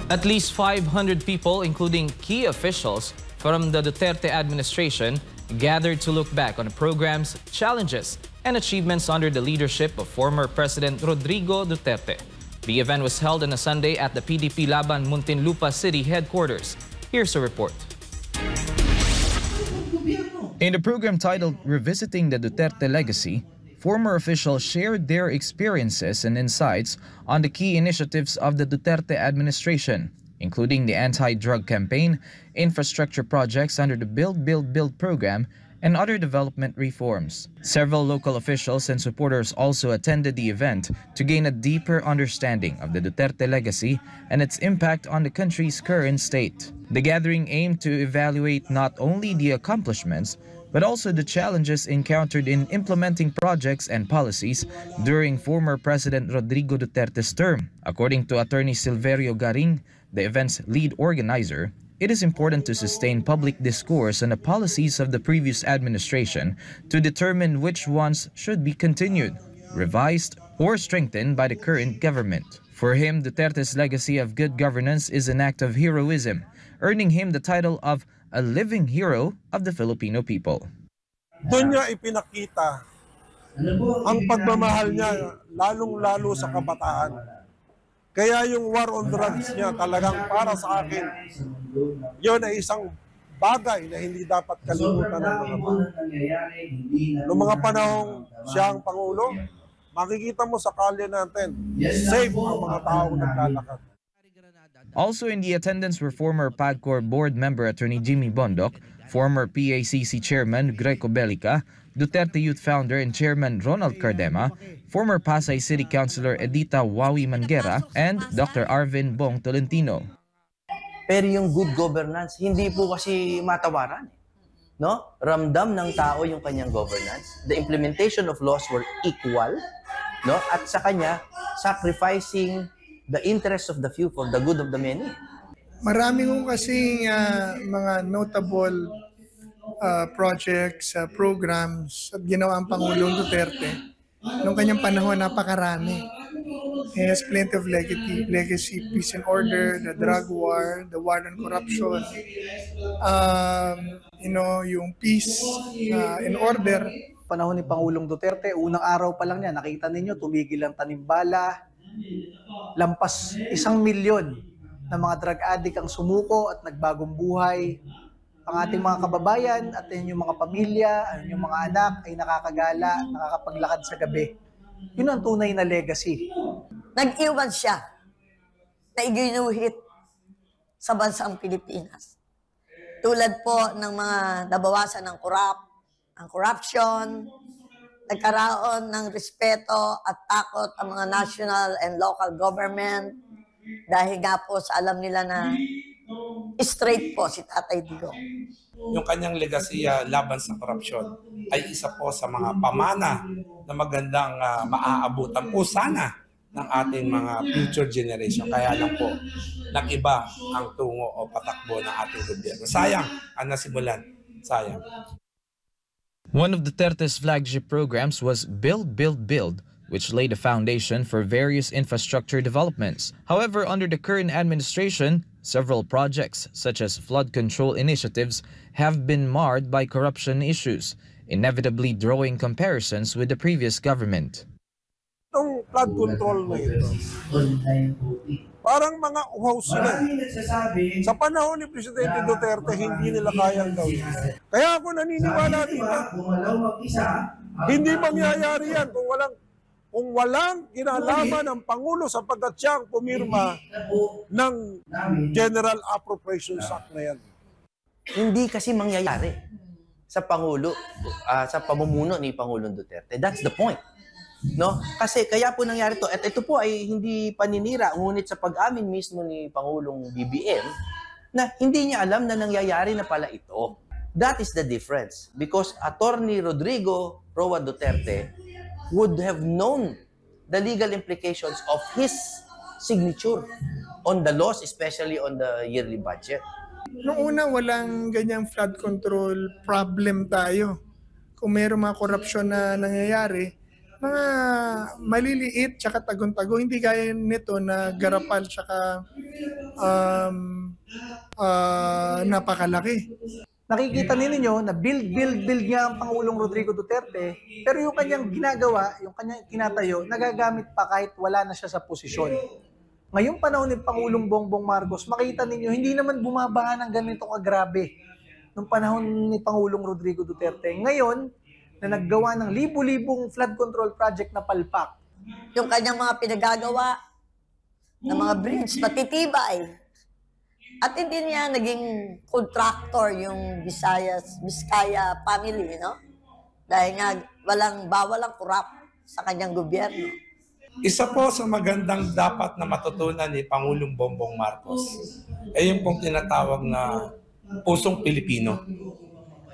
At least 500 people, including key officials from the Duterte administration, gathered to look back on the program's challenges and achievements under the leadership of former President Rodrigo Duterte. The event was held on a Sunday at the PDP Laban Muntinlupa City headquarters. Here's a report. In the program titled Revisiting the Duterte Legacy, former officials shared their experiences and insights on the key initiatives of the Duterte administration, including the anti-drug campaign, infrastructure projects under the Build, Build, Build program, and other development reforms. Several local officials and supporters also attended the event to gain a deeper understanding of the Duterte legacy and its impact on the country's current state. The gathering aimed to evaluate not only the accomplishments, but also the challenges encountered in implementing projects and policies during former President Rodrigo Duterte's term. According to Attorney Silverio Garing, the event's lead organizer, it is important to sustain public discourse on the policies of the previous administration to determine which ones should be continued, revised, or strengthened by the current government. For him, Duterte's legacy of good governance is an act of heroism, earning him the title of a living hero of the Filipino people. Doon niya ipinakita ang pagmamahal niya, lalong-lalo sa kabataan. Kaya yung war on drugs niya talagang para sa akin, yun ay isang bagay na hindi dapat kalimutan ng mga bata. Noong mga panahong siya ang Pangulo, makikita mo sa kalye natin, safe ang mga taong naglalakad. Also in the attendance were former PAGCOR board member Attorney Jimmy Bondoc, former PACC chairman Greco Belica, Duterte Youth founder and chairman Ronald Cardema, former Pasay City Councilor Edita Wawi Manguera, and Dr. Arvin Bong Tolentino. Pero yung good governance, hindi po kasi matawaran. No? Ramdam ng tao yung kanyang governance. The implementation of laws were equal. No? At sa kanya, sacrificing the interests of the few for the good of the many. Marami kong kasing mga notable projects, programs at ginawa ang Pangulong Duterte. Noong kanyang panahon, napakarami. He has plenty of legacy, peace and order, the drug war, the war on corruption, yung peace and order. Panahon ni Pangulong Duterte, unang araw pa lang niya, nakita ninyo, tumigil ang tanimbala, lampas 1 milyon na mga drug addict ang sumuko at nagbagong buhay. Ang ating mga kababayan at yung mga pamilya, yung mga anak ay nakakagala, nakakapaglakad sa gabi. Yun ang tunay na legacy. Nag-iwan siya na iginuhit sa bansang Pilipinas. Tulad po ng mga nabawasan ng corruption, nagkaroon ng respeto at takot ang mga national and local government dahil nga po sa alam nila na straight po si Tatay Digong. Yung kanyang legasiya laban sa korupsyon ay isa po sa mga pamana na magandang maaabutan po sana ng ating mga future generation. Kaya lang po, nag-iba ang tungo o patakbo ng ating gobyerno. Sayang ang nasimulan. Sayang. One of Duterte's flagship programs was Build, Build, Build, which laid a foundation for various infrastructure developments. However, under the current administration, several projects, such as flood control initiatives, have been marred by corruption issues, inevitably drawing comparisons with the previous government. Itong flood control na ito, parang mga uhaw sila. Sa panahon ni Presidente Duterte, hindi nila kayang gawin. Kaya ako naniniwala dito, hindi mangyayari yan kung walang kinalaman ng Pangulo sapagkat siya ang pumirma ng General Appropriations Act na yan. Hindi kasi mangyayari sa Pangulo, sa pamumuno ni Pangulong Duterte. That's the point. No? Kasi kaya po nangyari to, at ito po ay hindi paninira, ngunit sa pag-amin mismo ni Pangulong BBM, na hindi niya alam na nangyayari na pala ito. That is the difference. Because Attorney Rodrigo Roa Duterte would have known the legal implications of his signature on the laws, especially on the yearly budget. Noong una, walang ganyang flood control problem tayo. Kung mayroong mga korupsyon na nangyayari, mga maliliit tsaka tagon-tago, hindi gaya nito na garapal tsaka napakalaki. Nakikita ninyo na build nga ang Pangulong Rodrigo Duterte, pero yung kanyang ginagawa, yung kanyang tinatayo, nagagamit pa kahit wala na siya sa posisyon. Ngayong panahon ni Pangulong Bongbong Marcos, makita ninyo, hindi naman bumabaha ng ganito kagrabe nung panahon ni Pangulong Rodrigo Duterte. Ngayon, na naggawa ng libu-libong flood control project na palpak. Yung kanyang mga pinagagawa ng mga bridge, matitibay. At hindi niya naging contractor yung Vizcaya family, no? Dahil nga bawal ang corrupt sa kanyang gobyerno. Isa po sa magandang dapat na matutunan ni Pangulong Bongbong Marcos ay yung pong tinatawag na pusong Pilipino.